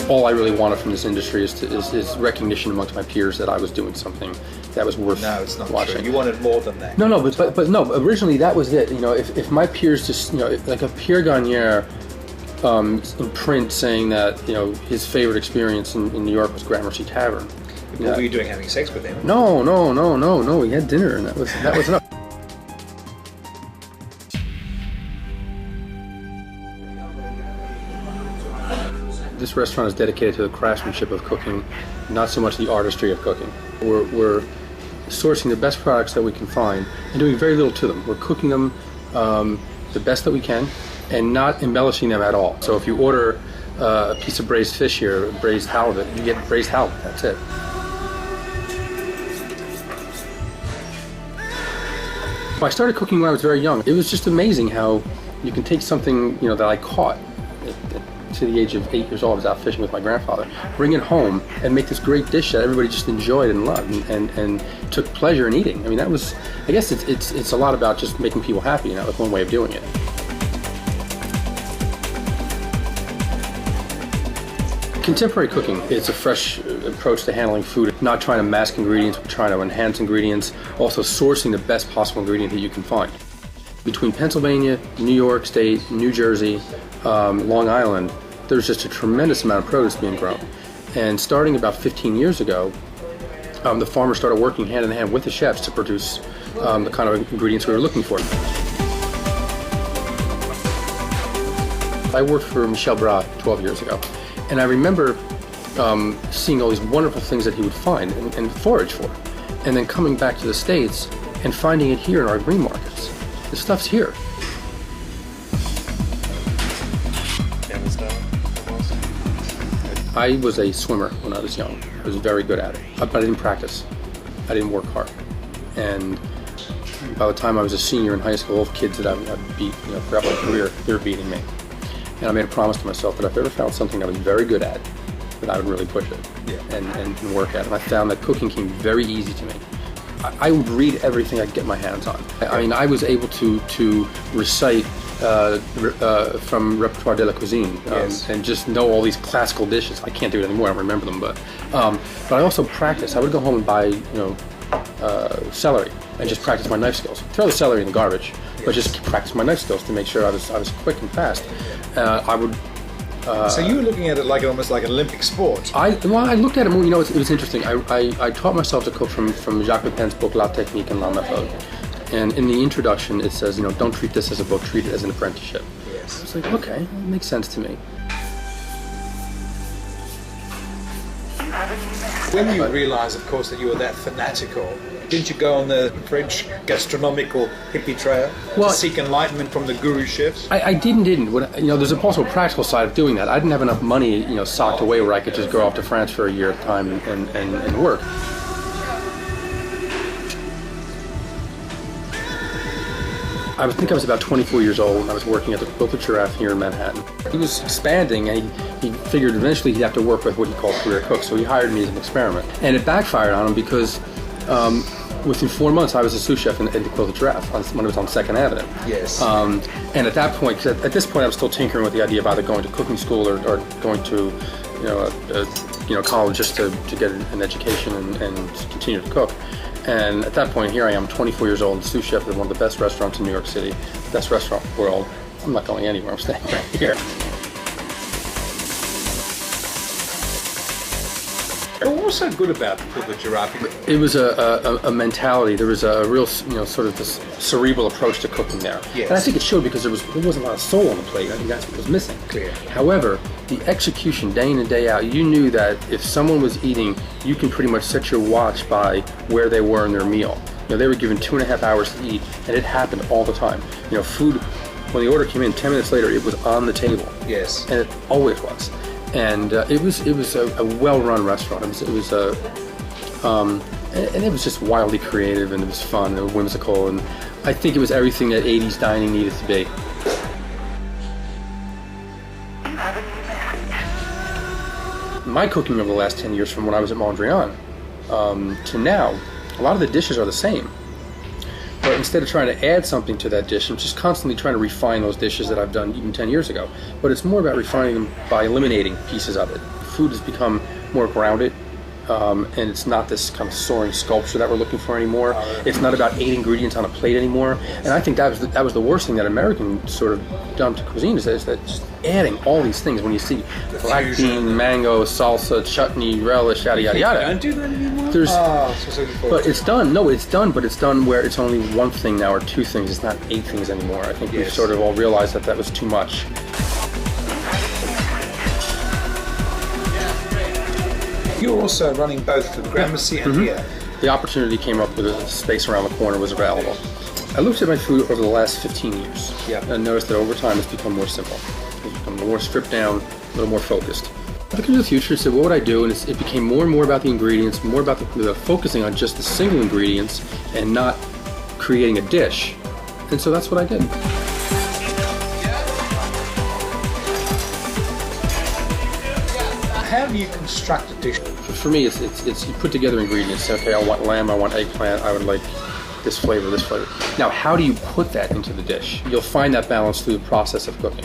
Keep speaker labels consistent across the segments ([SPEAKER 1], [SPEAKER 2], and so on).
[SPEAKER 1] all I really wanted from this industry is recognition amongst my peers that I was doing something that was worth watching.
[SPEAKER 2] No, it's not true. You wanted more than that.
[SPEAKER 1] No, but no. Originally, that was it. You know, if my peers just, you know, like a Pierre Gagnère in print saying that, you know, his favorite experience in New York was Grammercy Tavern.
[SPEAKER 2] What were you doing, having sex with him?
[SPEAKER 1] No. We had dinner, and that was enough. This restaurant is dedicated to the craftsmanship of cooking, not so much the artistry of cooking. We're sourcing the best products that we can find and doing very little to them. We're cooking them the best that we can and not embellishing them at all. So if you order a piece of braised fish here, braised halibut, you get braised halibut, that's it. I started cooking when I was very young. It was just amazing how you can take something, you know, that I caught to the age of 8 years old. I was out fishing with my grandfather, bring it home and make this great dish that everybody just enjoyed and loved and took pleasure in eating. I mean, that was, I guess it's a lot about just making people happy, and that was one way of doing it. Contemporary cooking is a fresh approach to handling food, not trying to mask ingredients, but trying to enhance ingredients, also sourcing the best possible ingredient that you can find. Between Pennsylvania, New York State, New Jersey, Long Island, there's just a tremendous amount of produce being grown. And starting about 15 years ago, the farmers started working hand in hand with the chefs to produce the kind of ingredients we were looking for. I worked for Michel Bras 12 years ago, and I remember seeing all these wonderful things that he would find and forage for, and then coming back to the States and finding it here in our green markets. The stuff's here. I was a swimmer when I was young. I was very good at it, but I didn't practice. I didn't work hard. And by the time I was a senior in high school, all the kids that I beat, you know, throughout my career, they were beating me. And I made a promise to myself that if I ever found something I was very good at, that I would really push it and work at it. And I found that cooking came very easy to me. I would read everything I could get my hands on. I mean, I was able to recite from Repertoire de la Cuisine and just know all these classical dishes. I can't do it anymore, I don't remember them, but I also practiced. I would go home and buy, you know, celery and just practice my knife skills. Throw the celery in the garbage, but just practice my knife skills to make sure I was quick and fast. I would.
[SPEAKER 2] So you were looking at it like almost like an Olympic sport.
[SPEAKER 1] I looked at it more. You know, it was interesting. I taught myself to cook from Jacques Pepin's book La Technique and La Méthode. And in the introduction, it says, you know, don't treat this as a book, treat it as an apprenticeship.
[SPEAKER 2] Yes.
[SPEAKER 1] It's like, okay, that makes sense to me.
[SPEAKER 2] When you realised, of course, that you were that fanatical, didn't you go on the French gastronomical hippie trail to seek enlightenment from the guru chefs?
[SPEAKER 1] I didn't. You know, there's also a practical side of doing that. I didn't have enough money, you know, socked away where I could just go off to France for a year at a time and work. I think I was about 24 years old and I was working at the Colicchio Giraffe here in Manhattan. He was expanding and he figured eventually he'd have to work with what he called career cooks, so he hired me as an experiment. And it backfired on him because within 4 months I was a sous chef in the Colicchio Giraffe when it was on 2nd Avenue.
[SPEAKER 2] Yes.
[SPEAKER 1] And at that point, at this point I was still tinkering with the idea of either going to cooking school or going to college just to get an education and continue to cook. And at that point, here I am, 24 years old, sous chef at one of the best restaurants in New York City, best restaurant in the world. I'm not going anywhere, I'm staying right here.
[SPEAKER 2] What was so good about the Giraffe?
[SPEAKER 1] It was a mentality. There was a real, you know, sort of this cerebral approach to cooking there.
[SPEAKER 2] Yes.
[SPEAKER 1] And I think it showed because there wasn't a lot of soul on the plate. I think that's what was missing.
[SPEAKER 2] Clear.
[SPEAKER 1] However, the execution day in and day out, you knew that if someone was eating, you can pretty much set your watch by where they were in their meal. You know, they were given 2.5 hours to eat, and it happened all the time. You know, food, when the order came in, 10 minutes later, it was on the table.
[SPEAKER 2] Yes.
[SPEAKER 1] And it always was. And it was a well-run restaurant. It was and it was just wildly creative, and it was fun and whimsical, and I think it was everything that 80s dining needed to be. My cooking over the last 10 years, from when I was at Mondrian to now, a lot of the dishes are the same. But instead of trying to add something to that dish, I'm just constantly trying to refine those dishes that I've done even 10 years ago. But it's more about refining them by eliminating pieces of it. food has become more grounded. And it's not this kind of soaring sculpture that we're looking for anymore. It's not about 8 ingredients on a plate anymore. And I think that was the worst thing that American sort of done to cuisine is that just adding all these things when you see black bean, mango, salsa, chutney, relish, yada yada yada.
[SPEAKER 2] Don't do that anymore.
[SPEAKER 1] But it's done. No, it's done. But it's done where it's only one thing now or 2 things. It's not 8 things anymore. I think we've sort of all realized that was too much.
[SPEAKER 2] You're also running both the Grammercy and here.
[SPEAKER 1] The opportunity came up with a space around the corner was available. I looked at my food over the last 15 years and noticed that over time it's become more simple. It's become more stripped down, a little more focused. I looked into the future and said, what would I do? And it became more and more about the ingredients, more about the focusing on just the single ingredients and not creating a dish. And so that's what I did.
[SPEAKER 2] How do you construct a dish?
[SPEAKER 1] For me, it's you put together ingredients. Say, okay, I want lamb, I want eggplant, I would like this flavor, this flavor. Now, how do you put that into the dish? You'll find that balance through the process of cooking.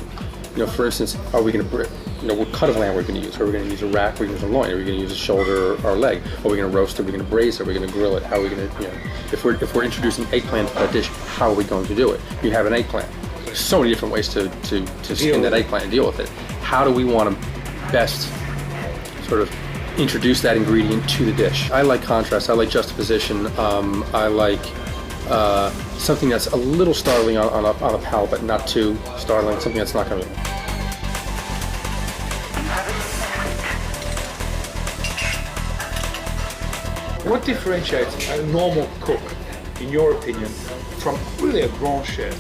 [SPEAKER 1] For instance, are we going to, what cut of lamb we're going to use? Are we going to use a rack? Are we going to use a loin? Are we going to use a shoulder or a leg? Are we going to roast it? Are we going to braise it? Are we going to grill it? How are we going to, if we're introducing eggplant to that dish, how are we going to do it? You have an eggplant. There's so many different ways to skin that eggplant and deal with it. How do we want to best sort of introduce that ingredient to the dish? I like contrast. I like juxtaposition. I like something that's a little startling on a palate, but not too startling. Something that's not going to.
[SPEAKER 2] What differentiates a normal cook, in your opinion, from really a grand chef?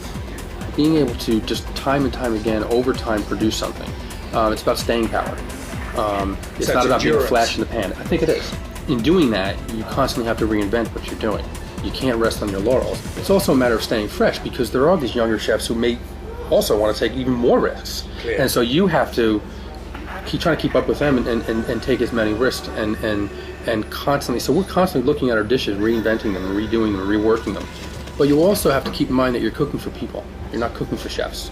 [SPEAKER 1] Being able to just time and time again, over time, produce something. It's about staying power. It's not about being a flash in the pan. I think it is. In doing that, you constantly have to reinvent what you're doing. You can't rest on your laurels. It's also a matter of staying fresh because there are these younger chefs who may also want to take even more risks. Clear. And so you have to keep trying to keep up with them and take as many risks and constantly. So we're constantly looking at our dishes, reinventing them, redoing them, reworking them. But you also have to keep in mind that you're cooking for people. You're not cooking for chefs.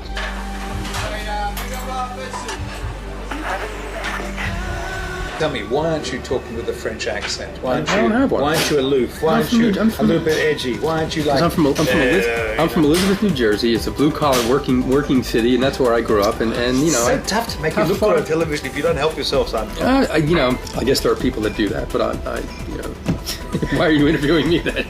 [SPEAKER 2] Tell me, why aren't you talking with a French accent? Why aren't
[SPEAKER 1] I don't have one.
[SPEAKER 2] Why aren't you aloof? Why aren't you a little bit edgy? Why aren't you like?
[SPEAKER 1] I'm from Elizabeth, New Jersey. It's a blue-collar working city, and that's where I grew up. And
[SPEAKER 2] it's so tough to make you look good on television if you don't help yourself, son.
[SPEAKER 1] I guess there are people that do that, but I why are you interviewing me then?